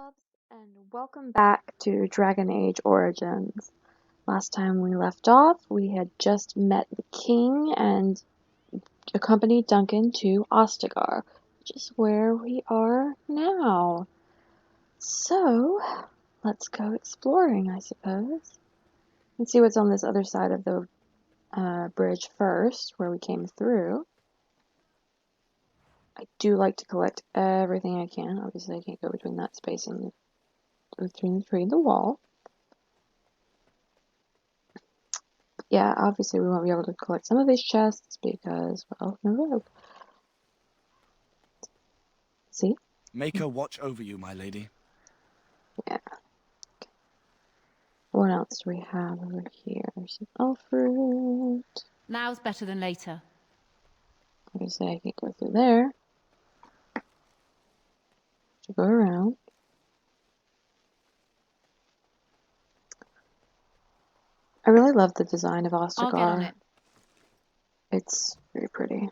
And welcome back to Dragon Age Origins. Last time we left off, we had just met the king and accompanied Duncan to Ostagar, which is where we are now. So, let's go exploring, I suppose. And see what's on this other side of the bridge first, where we came through. I do like to collect everything I can. Obviously, I can't go between that space and between the tree and the wall. Yeah, obviously we won't be able to collect some of these chests because, well, no rope. See? Make her watch over you, my lady. Yeah. Okay. What else do we have over here? Some elf fruit. Now's better than later. Obviously I can't go through there. To go around. I really love the design of I'll get on Ostagar. it. It's very pretty.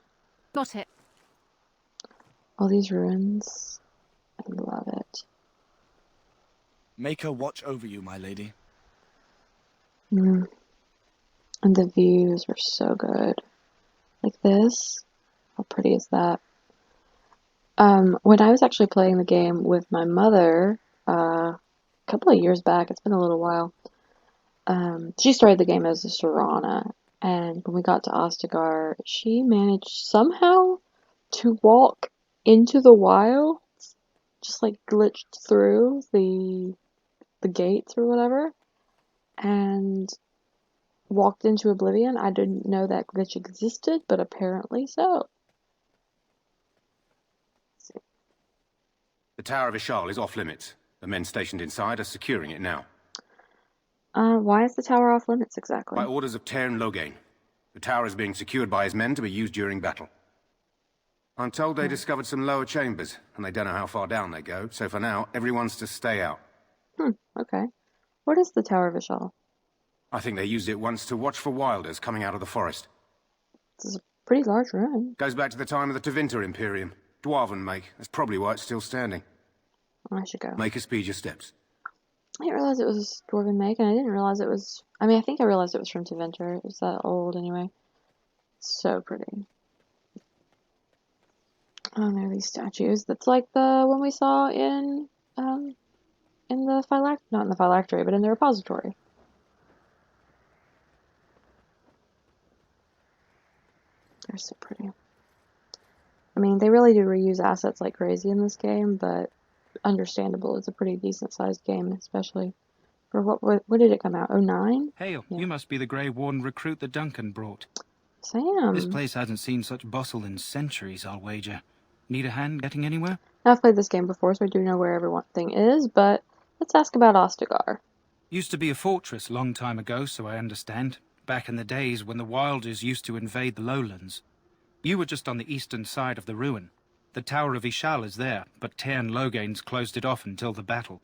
Got it. All these ruins. I love it. Make her watch over you, my lady. And the views are so good. Like this. How pretty is that? When I was actually playing the game with my mother, a couple of years back, it's been a little while, she started the game as a Serana, and when we got to Ostagar, she managed somehow to walk into the wilds, just like glitched through the gates or whatever, and walked into Oblivion. I didn't know that glitch existed, but apparently so. The Tower of Ishal is off limits. The men stationed inside are securing it now. Why is the tower off limits exactly? By orders of Tairn Loghain. The tower is being secured by his men to be used during battle. I'm told they discovered some lower chambers, and they don't know how far down they go, so for now, everyone's to stay out. Okay. What is the Tower of Ishal? I think they used it once to watch for wilders coming out of the forest. This is a pretty large ruin. Goes back to the time of the Tevinter Imperium. Dwarven make. That's probably why it's still standing. I should go. Make her speed your steps. I didn't realize it was Dwarven make, and I didn't realize it was... I mean, I think I realized it was from Tevinter. It was that old, anyway. So pretty. Oh, and there are these statues. That's like the one we saw in the not in the phylactery, but in the repository. They're so pretty. I mean, they really do reuse assets like crazy in this game, but understandable. It's a pretty decent-sized game, especially for what did it come out? 09? Hail, Yeah. you must be the Grey Warden recruit that Duncan brought. Sam. This place hasn't seen such bustle in centuries, I'll wager. Need a hand getting anywhere? Now, I've played this game before, so I do know where everything is, but let's ask about Ostagar. Used to be a fortress long time ago, so I understand. Back in the days when the Wilders used to invade the lowlands. You were just on the eastern side of the ruin. The Tower of Ishal is there, but Tairn Loghain's closed it off until the battle.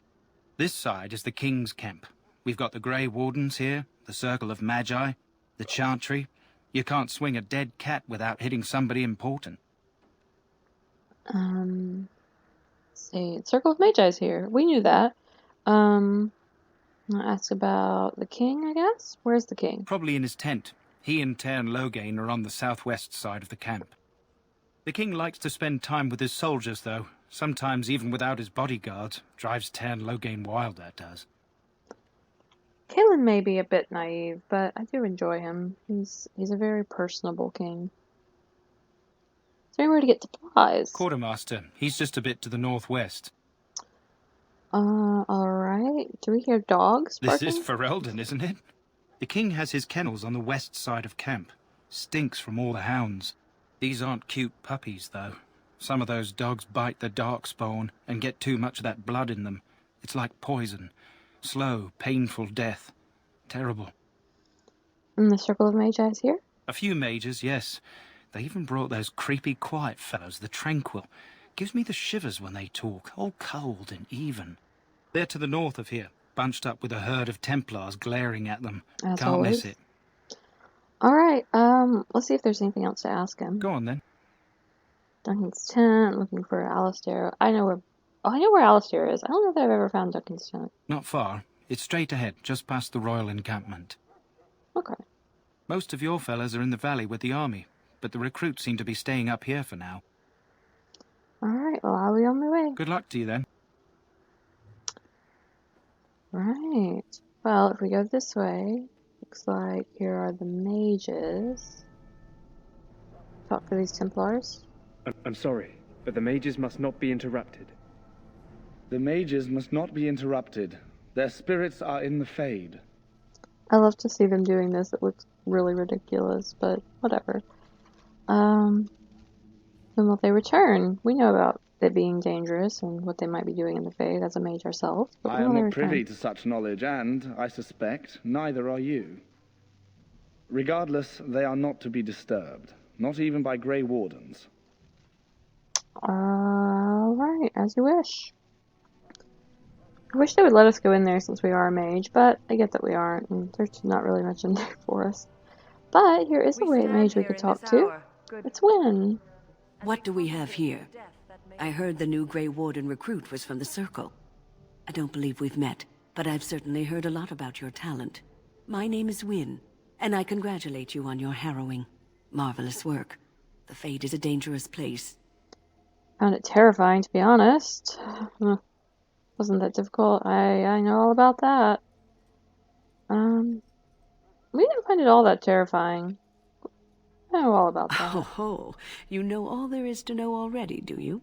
This side is the King's camp. We've got the Grey Wardens here, the Circle of Magi, the Chantry. You can't swing a dead cat without hitting somebody important. Let's see. Circle of Magi's here. We knew that. I'll ask about the king, I guess? Where's the king? Probably in his tent. He and Tairn Loghain are on the southwest side of the camp. The king likes to spend time with his soldiers, though. Sometimes even without his bodyguards. Drives Tairn Loghain wild, that does. Kalen may be a bit naive, but I do enjoy him. He's a very personable king. Is there anywhere to get supplies? Quartermaster. He's just a bit to the northwest. Alright. Do we hear dogs barking? This is Ferelden, isn't it? The king has his kennels on the west side of camp. Stinks from all the hounds. These aren't cute puppies, though. Some of those dogs bite the darkspawn and get too much of that blood in them. It's like poison. Slow, painful death. Terrible. And the Circle of Magi's here? A few mages, yes. They even brought those creepy quiet fellows, the Tranquil. Gives me the shivers when they talk, all cold and even. They're to the north of here, bunched up with a herd of Templars glaring at them. As Can't always. miss it. Alright, let's see if there's anything else to ask him. Go on, then. Duncan's tent, looking for Alistair. I know where Oh, I know where Alistair is. I don't know if I've ever found Duncan's tent. Not far. It's straight ahead, just past the royal encampment. Okay. Most of your fellas are in the valley with the army, but the recruits seem to be staying up here for now. Alright, well, I'll be on my way. Good luck to you then. Right. Well, if we go this way, looks like here are the mages. Talk to these Templars. I'm sorry, but the mages must not be interrupted. The mages must not be interrupted. Their spirits are in the Fade. I love to see them doing this. It looks really ridiculous, but whatever. Then will they return? We know about it being dangerous and what they might be doing in the Fade as a mage ourselves, but I when am will they not return? privy to such knowledge, and, I suspect, neither are you. Regardless, they are not to be disturbed, not even by Grey Wardens. Alright, as you wish. I wish they would let us go in there since we are a mage, but I get that we aren't, and there's not really much in there for us. But here is a great mage we could talk to. It's Wynne. What do we have here? I heard the new Grey Warden recruit was from the Circle. I don't believe we've met, but I've certainly heard a lot about your talent. My name is Wynne, and I congratulate you on your harrowing, marvelous work. The Fade is a dangerous place. Found it terrifying, to be honest. Wasn't that difficult? I know all about that. We didn't find it all that terrifying. I know all about that. Oh ho, you know all there is to know already, do you?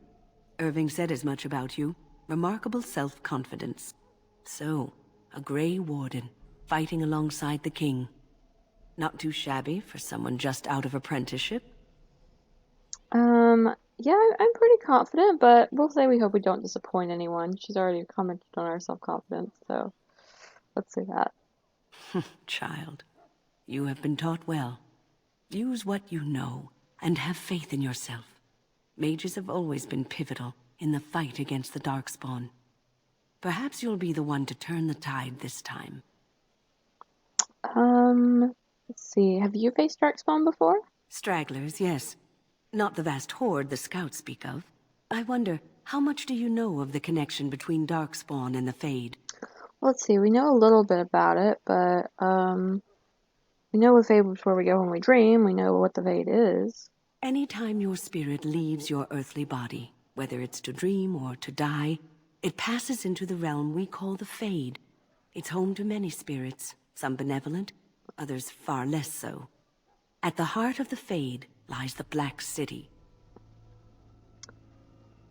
Irving said as much about you. Remarkable self-confidence. So, a Grey Warden, fighting alongside the King. Not too shabby for someone just out of apprenticeship? Yeah, I'm pretty confident, but we'll say we hope we don't disappoint anyone. She's already commented on our self-confidence, so let's say that. Child, you have been taught well. Use what you know, and have faith in yourself. Mages have always been pivotal in the fight against the Darkspawn. Perhaps you'll be the one to turn the tide this time. Let's see. Have you faced Darkspawn before? Stragglers, yes. Not the vast horde the scouts speak of. I wonder, how much do you know of the connection between Darkspawn and the Fade? Let's see. We know a little bit about it, but, we know what Fade was where we go when we dream. We know what the Fade is. Anytime your spirit leaves your earthly body, whether it's to dream or to die, it passes into the realm we call the Fade. It's home to many spirits, some benevolent, others far less so. At the heart of the Fade lies the Black City.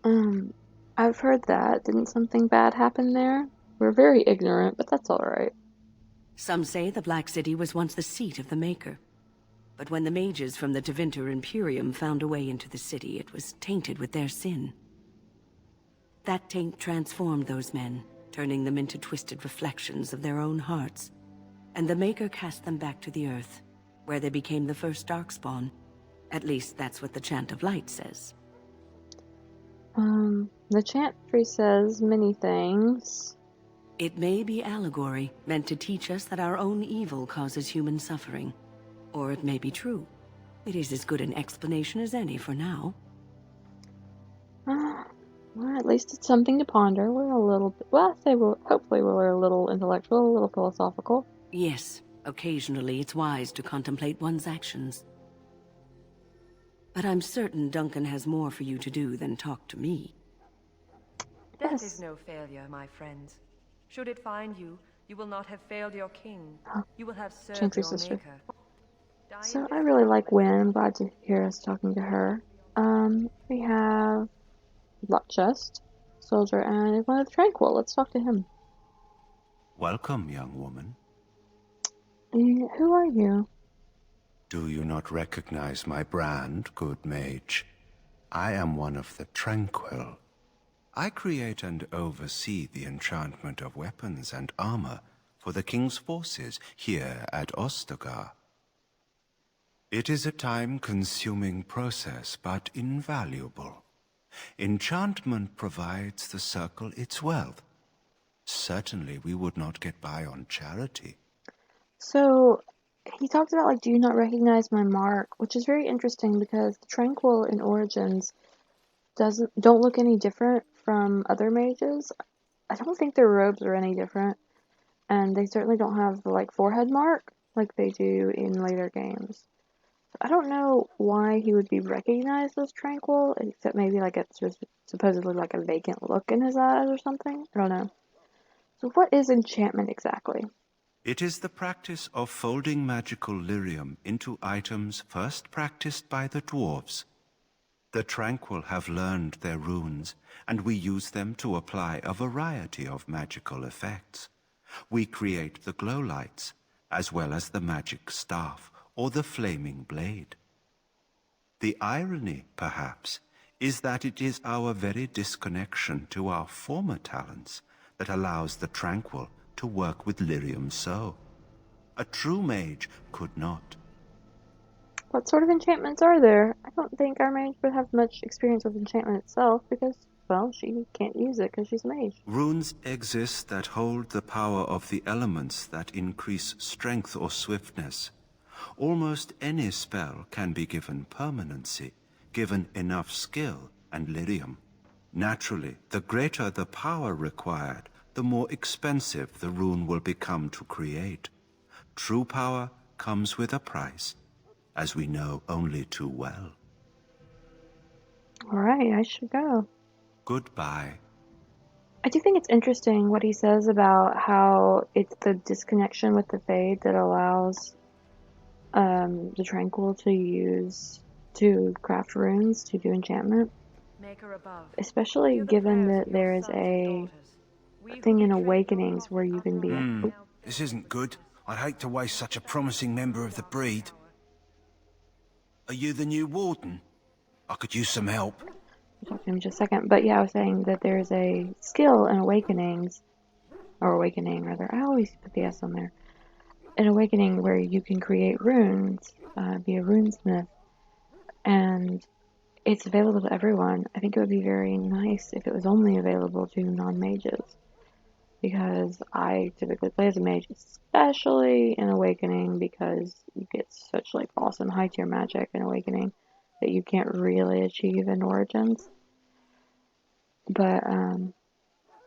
I've heard that. Didn't something bad happen there? We're very ignorant, but that's alright. Some say the Black City was once the seat of the Maker. But when the mages from the Tevinter Imperium found a way into the city, it was tainted with their sin. That taint transformed those men, turning them into twisted reflections of their own hearts. And the Maker cast them back to the Earth, where they became the first Darkspawn. At least that's what the Chant of Light says. The chantry says many things. It may be allegory, meant to teach us that our own evil causes human suffering. Or it may be true. It is as good an explanation as any for now. Well, at least it's something to ponder. We're a little bit, well, I say hopefully we're a little intellectual, a little philosophical. Yes, occasionally it's wise to contemplate one's actions. But I'm certain Duncan has more for you to do than talk to me. Death is no failure, my friends. Should it find you, you will not have failed your king. You will have served Chantry your sister. maker. So I really like Wynne. I'm glad to hear us talking to her. We have Luckchest, Soldier, and one of the Tranquil. Let's talk to him. Welcome, young woman. Who are you? Do you not recognize my brand, good mage? I am one of the Tranquil. I create and oversee the enchantment of weapons and armor for the king's forces here at Ostagar. It is a time-consuming process, but invaluable. Enchantment provides the circle its wealth. Certainly we would not get by on charity. So, he talked about, like, do you not recognize my mark? Which is very interesting because the Tranquil in Origins don't look any different from other mages. I don't think their robes are any different, and they certainly don't have the like forehead mark like they do in later games. So I don't know why he would be recognized as tranquil, except maybe like it's just supposedly like a vacant look in his eyes or something. I don't know. So what is enchantment exactly? It is the practice of folding magical lyrium into items first practiced by the dwarves. The Tranquil have learned their runes, and we use them to apply a variety of magical effects. We create the glow lights, as well as the magic staff or the flaming blade. The irony, perhaps, is that it is our very disconnection to our former talents that allows the Tranquil to work with lyrium so. A true mage could not. What sort of enchantments are there? I don't think our mage would have much experience with enchantment itself because, well, she can't use it because she's a mage. Runes exist that hold the power of the elements that increase strength or swiftness. Almost any spell can be given permanency, given enough skill and lyrium. Naturally, the greater the power required, the more expensive the rune will become to create. True power comes with a price, as we know only too well. Alright, I should go. Goodbye. I do think it's interesting what he says about how it's the disconnection with the Fade that allows the Tranquil to craft runes, to do enchantment. Maker above, Especially hear the given prayers that of your there is sons and a daughters. We thing who in betrayed your Awakenings where prophet you can be Ostagar now This isn't good. I'd hate to waste such a promising member of the breed. Are you the new warden? I could use some help. I'll talk to him in just a second. But yeah, I was saying that there's a skill in Awakenings, or Awakening rather. I always put the S on there. An Awakening where you can create runes, be a runesmith, and it's available to everyone. I think it would be very nice if it was only available to non-mages, because I typically play as a mage, especially in Awakening, because you get such like awesome high tier magic in Awakening that you can't really achieve in Origins. But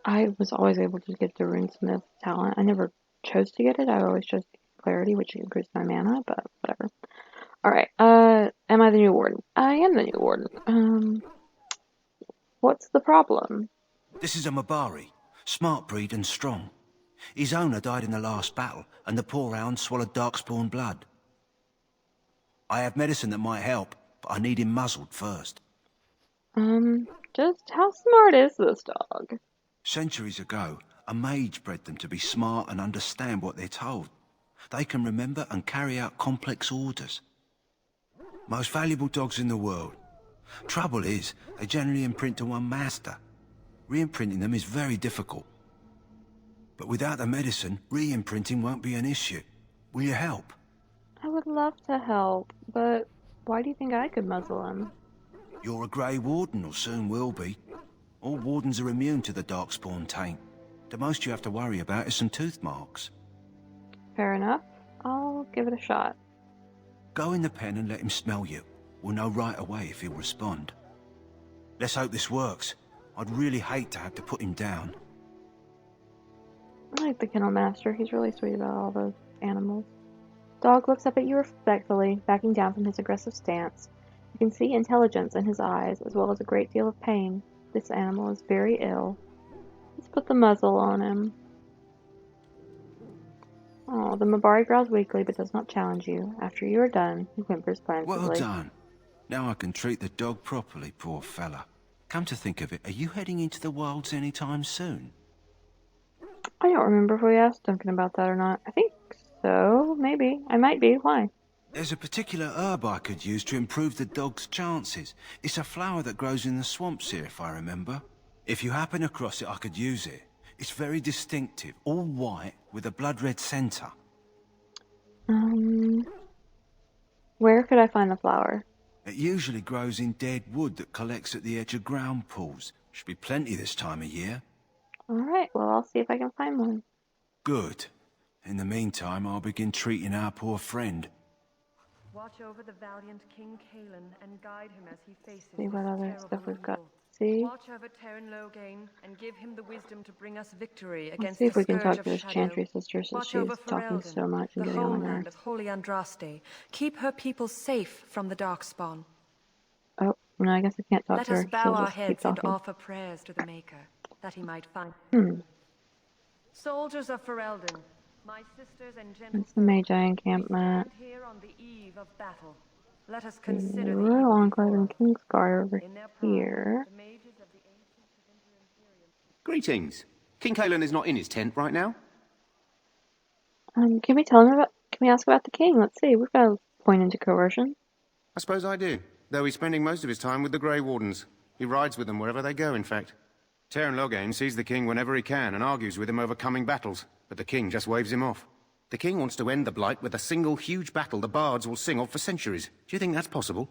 I was always able to get the runesmith talent. I never chose to get it. I always chose clarity, which improves my mana, but whatever. Alright, am I the new warden? I am the new warden. What's the problem? This is a Mabari. Smart breed and strong. His owner died in the last battle, and the poor hound swallowed darkspawn blood. I have medicine that might help, but I need him muzzled first. Just how smart is this dog? Centuries ago, a mage bred them to be smart and understand what they're told. They can remember and carry out complex orders. Most valuable dogs in the world. Trouble is, they generally imprint to one master. Re-imprinting them is very difficult. But without the medicine, re-imprinting won't be an issue. Will you help? I would love to help, but why do you think I could muzzle him? You're a Grey Warden, or soon will be. All wardens are immune to the Darkspawn taint. The most you have to worry about is some tooth marks. Fair enough. I'll give it a shot. Go in the pen and let him smell you. We'll know right away if he'll respond. Let's hope this works. I'd really hate to have to put him down. I like the kennel master. He's really sweet about all those animals. Dog looks up at you respectfully, backing down from his aggressive stance. You can see intelligence in his eyes, as well as a great deal of pain. This animal is very ill. Let's put the muzzle on him. Oh, the Mabari growls weakly, but does not challenge you. After you are done, he whimpers plaintively. Well done. Now I can treat the dog properly, poor fella. Come to think of it, are you heading into the wilds anytime soon? I don't remember if we asked Duncan about that or not. I think so. Maybe. I might be. Why? There's a particular herb I could use to improve the dog's chances. It's a flower that grows in the swamps here, if I remember. If you happen across it, I could use it. It's very distinctive, all white, with a blood-red centre. Where could I find the flower? It usually grows in dead wood that collects at the edge of ground pools. Should be plenty this time of year. Alright, well, I'll see if I can find one. Good. In the meantime, I'll begin treating our poor friend. Watch over the valiant King Kalen and guide him as he faces See what this other terrible stuff we've got. evil. see. Watch over Terran Logain and give him the wisdom to bring us victory Let's against see the if we can scourge talk of to this shadow. Chantry sister since Watch over she's talking Ferelden, so much and the getting on my homeland nerves. of Holy Andraste. Keep her people safe from the Darkspawn. Oh, no, I guess I can't talk Let to us her. bow She'll our just keep heads and talking. offer prayers to the Maker, that he might find. Soldiers of Ferelden, my sisters and It's the Magi we encampment. stand here on the eve of battle. Let us The consider the Royal evil Enclave before and us. Kingsguard over In their pride, here. the mages of the ancient Tevinter Imperium. Greetings. King Kalen is not in his tent right now. Can we tell him about? Can we ask about the king? Let's see. We've got a point into coercion. I suppose I do, though he's spending most of his time with the Grey Wardens. He rides with them wherever they go, in fact. Terran Logain sees the king whenever he can and argues with him over coming battles, but the king just waves him off. The king wants to end the Blight with a single huge battle the bards will sing of for centuries. Do you think that's possible?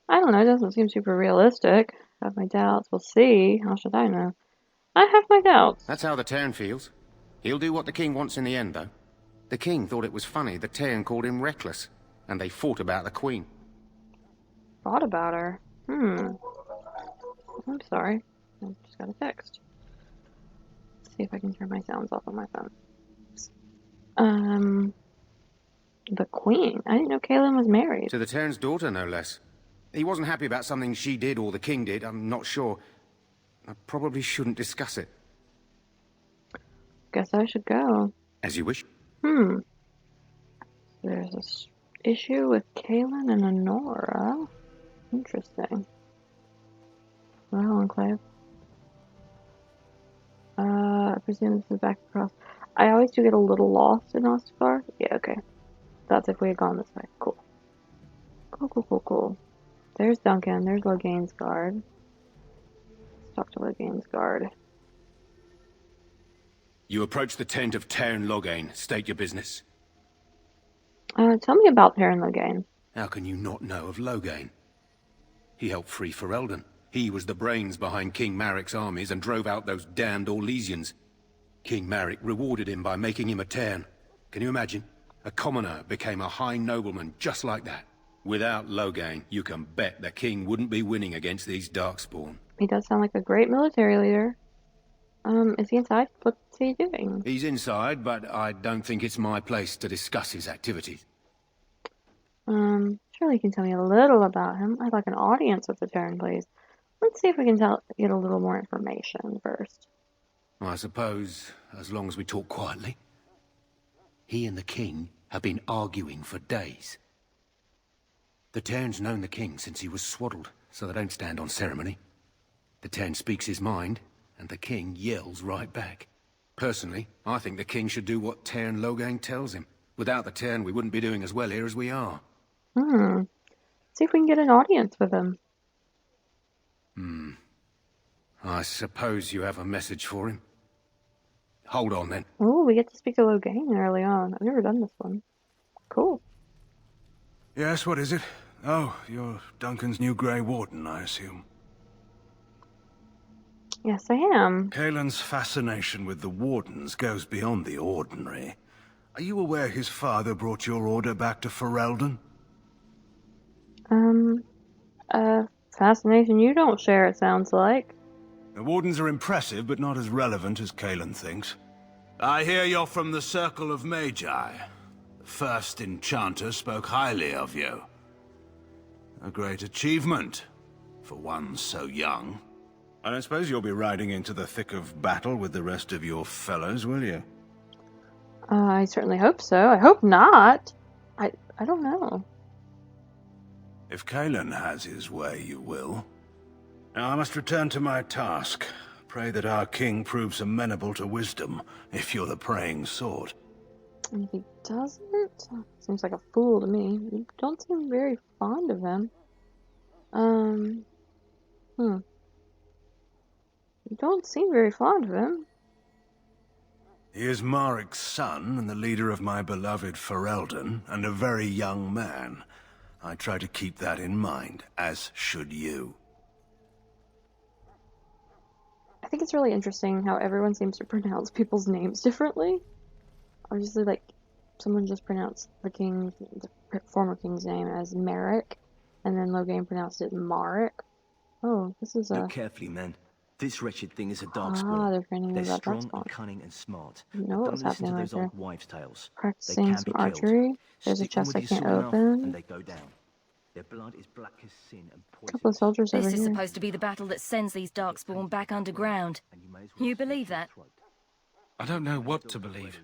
I don't know. It doesn't seem super realistic. I have my doubts. We'll see. How should I know? I have my doubts. That's how the Terran feels. He'll do what the king wants in the end, though. The king thought it was funny that Terran called him reckless, and they fought about the queen. Thought about her. I'm sorry. I just got a text. Let's see if I can turn my sounds off on my phone. The queen? I didn't know Kaylin was married. To the Terran's daughter, no less. He wasn't happy about something she did or the king did, I'm not sure. I probably shouldn't discuss it. Guess I should go. As you wish. There's this issue with Kaylin and Honora. Interesting. Royal Enclave. I presume this is back across. I always do get a little lost in Ostagar. Yeah, okay. That's if we had gone this way. Cool. Cool. There's Duncan. There's Logain's guard. Let's talk to Logain's guard. You approach the tent of Terran Logain. State your business. Tell me about Terran Logain. How can you not know of Logain? He helped free Ferelden. He was the brains behind King Marik's armies and drove out those damned Orlesians. King Marik rewarded him by making him a Terran. Can you imagine? A commoner became a high nobleman just like that. Without Logain, you can bet the king wouldn't be winning against these Darkspawn. He does sound like a great military leader. Is he inside? What's he doing? He's inside, but I don't think it's my place to discuss his activities. Surely you can tell me a little about him. I'd like an audience with the Terran, please. Let's see if we can get a little more information first. I suppose, as long as we talk quietly. He and the king have been arguing for days. The Terran's known the king since he was swaddled, so they don't stand on ceremony. The Terran speaks his mind, and the king yells right back. Personally, I think the king should do what Terran Logain tells him. Without the Terran, we wouldn't be doing as well here as we are. See if we can get an audience with him. I suppose you have a message for him. Hold on, then. Oh, we get to speak to Logain early on. I've never done this one. Cool. Yes, what is it? Oh, you're Duncan's new Grey Warden, I assume. Yes, I am. Kalen's fascination with the Wardens goes beyond the ordinary. Are you aware his father brought your order back to Ferelden? Fascination you don't share, it sounds like. The Wardens are impressive, but not as relevant as Kalen thinks. I hear you're from the Circle of Magi. The first enchanter spoke highly of you. A great achievement, for one so young. I don't suppose you'll be riding into the thick of battle with the rest of your fellows, will you? I certainly hope so. I hope not. I don't know. If Kalen has his way, you will. Now I must return to my task. Pray that our king proves amenable to wisdom, if you're the praying sort. And if he doesn't, seems like a fool to me. You don't seem very fond of him. You don't seem very fond of him. He is Marik's son, and the leader of my beloved Ferelden, and a very young man. I try to keep that in mind, as should you. I think it's really interesting how everyone seems to pronounce people's names differently. Obviously, like, someone just pronounced the former king's name as Merrick, and then Logain pronounced it Marik. Oh, this is Look a... carefully, men. This wretched thing is a Ah, darkspawn. they're training me They're about strong Darkspawn. and cunning and smart. Didn't know But what don't was listen happening to right those there. old wives' tales. They Practicing can some be killed. archery. There's a Stick them chest with I your can't sword enough, and open. they go down. Their blood is black as sin and A couple of poisonous. soldiers over This is here. supposed to be the battle that sends these Darkspawn back underground. You believe that? I don't know what to believe.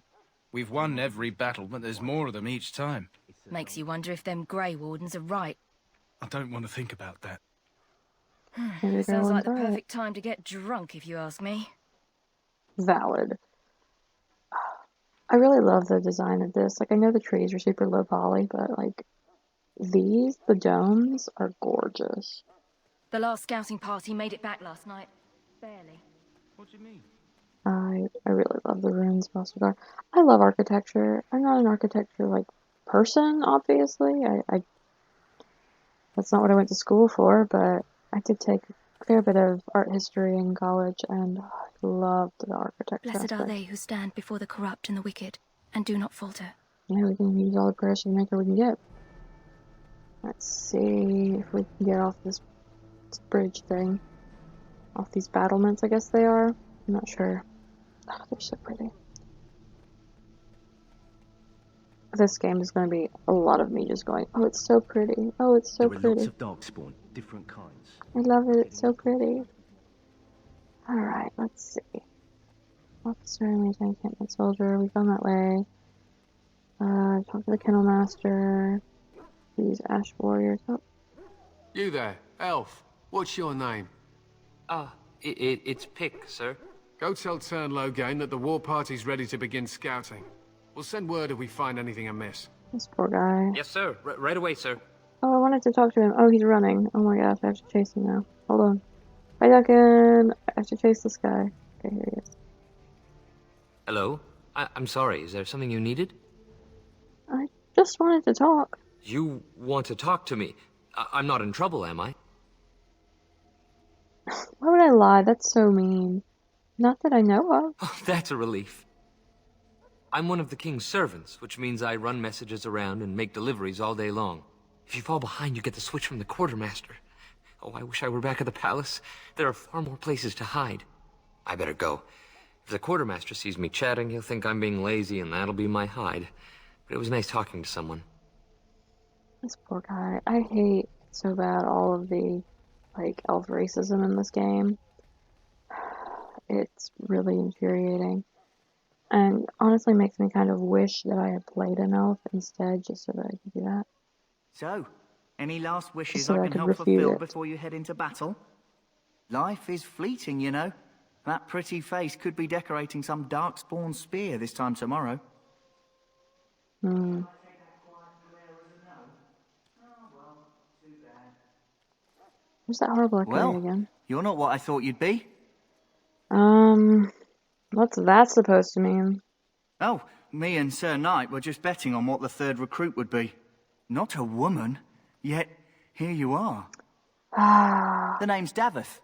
We've won every battle, but there's more of them each time. Makes you wonder if them Grey Wardens are right. I don't want to think about that. Maybe the girl Sounds like one's the alright. perfect time to get drunk, if you ask me. Valid. I really love the design of this. Like, I know the trees are super low poly, but like, the domes are gorgeous. The last scouting party made it back last night. Barely. What do you mean? I really love the ruins of Ostagar. I love architecture. I'm not an architecture like person, obviously. I that's not what I went to school for, but I did take a fair bit of art history in college, and I loved the architecture Blessed are aspect. they who stand before the corrupt and the wicked, and do not falter. Yeah, we can use all the prayers to the maker we can get. Let's see if we can get off this bridge thing. Off these battlements, I guess they are. I'm not sure. Oh, they're so pretty. This game is going to be a lot of me just going, oh, it's so pretty. Oh, it's so There are lots pretty. of darkspawn, different kinds. I love it. It's so pretty. Alright, let's see. Officer, Mage, Encampment Soldier. We've gone that way. Talk to the Kennel Master. These Ash Warriors. Oh, You there, elf. What's your name? It's Pick, sir. Go tell Turnlow that the war party's ready to begin scouting. We'll send word if we find anything amiss. this poor guy. Yes, sir. Right away, sir. Oh, I wanted to talk to him. Oh, he's running. Oh my gosh, I have to chase him now. Hold on. Hi, Duncan. I have to chase this guy. Okay, here he is. Hello? I'm sorry, is there something you needed? I just wanted to talk. You want to talk to me? I'm not in trouble, am I? Why would I lie? That's so mean. Not that I know of. Oh, that's a relief. I'm one of the king's servants, which means I run messages around and make deliveries all day long. If you fall behind, you get the switch from the quartermaster. Oh, I wish I were back at the palace. There are far more places to hide. I better go. If the quartermaster sees me chatting, he'll think I'm being lazy, and that'll be my hide. But it was nice talking to someone. This poor guy. I hate so bad all of the, like, elf racism in this game. It's really infuriating. And honestly makes me kind of wish that I had played an elf instead, just so that I could do that. So, any last wishes So I I can could help refute fulfill it. before you head into battle? Life is fleeting, you know. That pretty face could be decorating some darkspawn spear this time tomorrow. Hmm. Where's that horrible arcade Well, again? you're not what I thought you'd be. What's that supposed to mean? Oh, me and Sir Knight were just betting on what the third recruit would be. Not a woman, yet here you are. The name's Davith.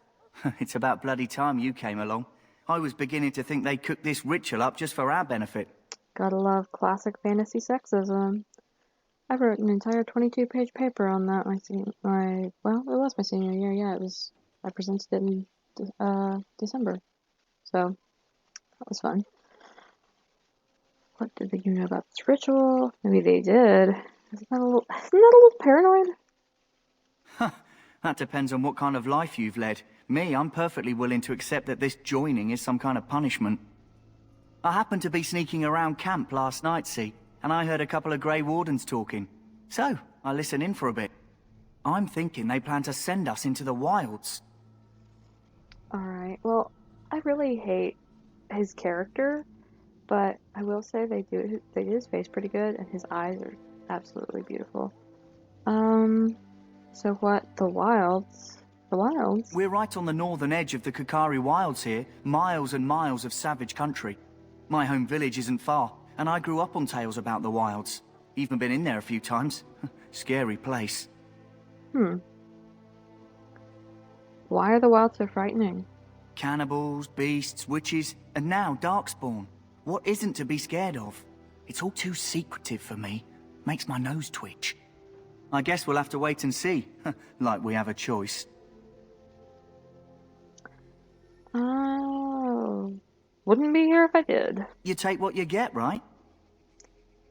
It's about bloody time you came along. I was beginning to think they cooked this ritual up just for our benefit. Gotta love classic fantasy sexism. I wrote an entire 22-page paper on that well, it was my senior year, yeah, I presented it in, December. So, that was fun. What did they know about this ritual? Maybe they did. Isn't that a little paranoid? That depends on what kind of life you've led. Me, I'm perfectly willing to accept that this joining is some kind of punishment. I happened to be sneaking around camp last night, see, and I heard a couple of Grey Wardens talking. So, I listened in for a bit. I'm thinking they plan to send us into the wilds. Alright, well, I really hate his character, but I will say they did his face pretty good, and his eyes are absolutely beautiful. So what? The wilds? The wilds? We're right on the northern edge of the Kakari Wilds here, miles and miles of savage country. My home village isn't far, and I grew up on tales about the wilds. Even been in there a few times. Scary place. Why are the wilds so frightening? Cannibals, beasts, witches, and now darkspawn. What isn't to be scared of? It's all too secretive for me. Makes my nose twitch. I guess we'll have to wait and see. Like we have a choice. Oh, wouldn't be here if I did. You take what you get, right?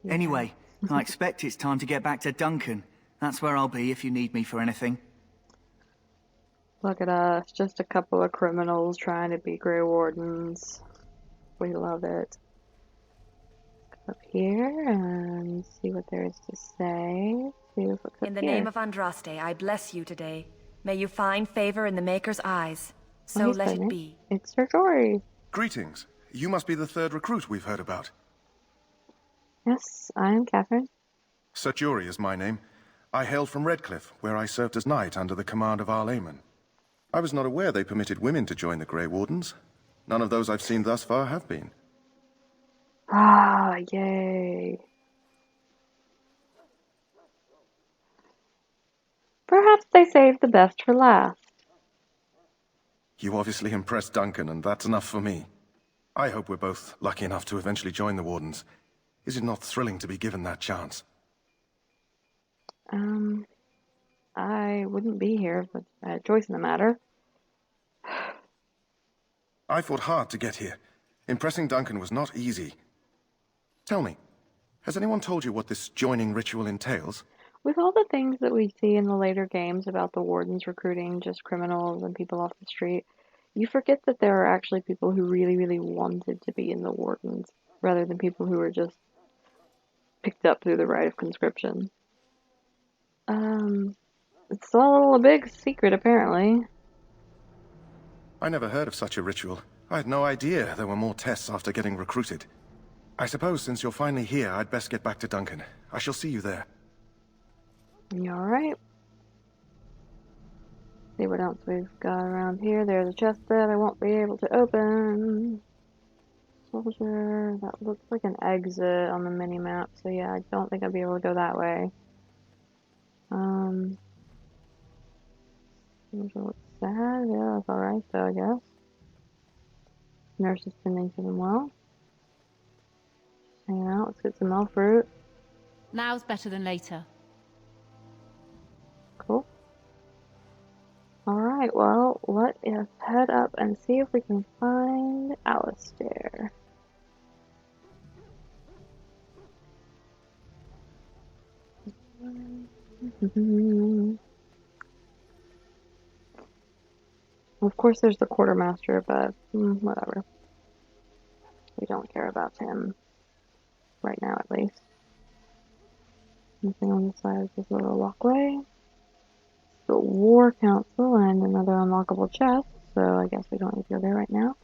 Yeah. Anyway, I expect it's time to get back to Duncan. That's where I'll be if you need me for anything. Look at us, just a couple of criminals trying to be Grey Wardens. We love it. Up here and see what there is to say. See what's up In the here. name of Andraste, I bless you today. May you find favor in the Maker's eyes. So let it be. It's Sir Jory. Greetings. You must be the third recruit we've heard about. Yes, I am Catherine. Sir Jory is my name. I hail from Redcliffe, where I served as knight under the command of Arl Eamon. I was not aware they permitted women to join the Grey Wardens. None of those I've seen thus far have been. Ah, yay. Perhaps they saved the best for last. You obviously impressed Duncan, and that's enough for me. I hope we're both lucky enough to eventually join the Wardens. Is it not thrilling to be given that chance? I wouldn't be here if I had a choice in the matter. I fought hard to get here. Impressing Duncan was not easy. Tell me, has anyone told you what this joining ritual entails? With all the things that we see in the later games about the Wardens recruiting just criminals and people off the street, you forget that there are actually people who really, really wanted to be in the Wardens, rather than people who were just picked up through the rite of conscription. It's all a big secret, apparently. I never heard of such a ritual. I had no idea there were more tests after getting recruited. I suppose since you're finally here, I'd best get back to Duncan. I shall see you there. You alright? See what else we've got around here. There's a chest that I won't be able to open. Soldier, that looks like an exit on the mini-map, so yeah, I don't think I'll be able to go that way. Soldier looks sad. Yeah, that's alright though, I guess. Nurse is tending to them well. Just hanging out. Let's get some elf fruit. Now's better than later. Cool. Alright, well, let us head up and see if we can find Alistair. Of course, there's the quartermaster, but whatever. We don't care about him right now, at least. Nothing on the side of this little walkway. The War Council and another unlockable chest, so I guess we don't need to go there right now.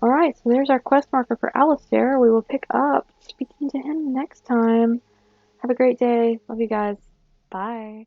Alright, so there's our quest marker for Alistair. We will pick up speaking to him next time. Have a great day. Love you guys. Bye.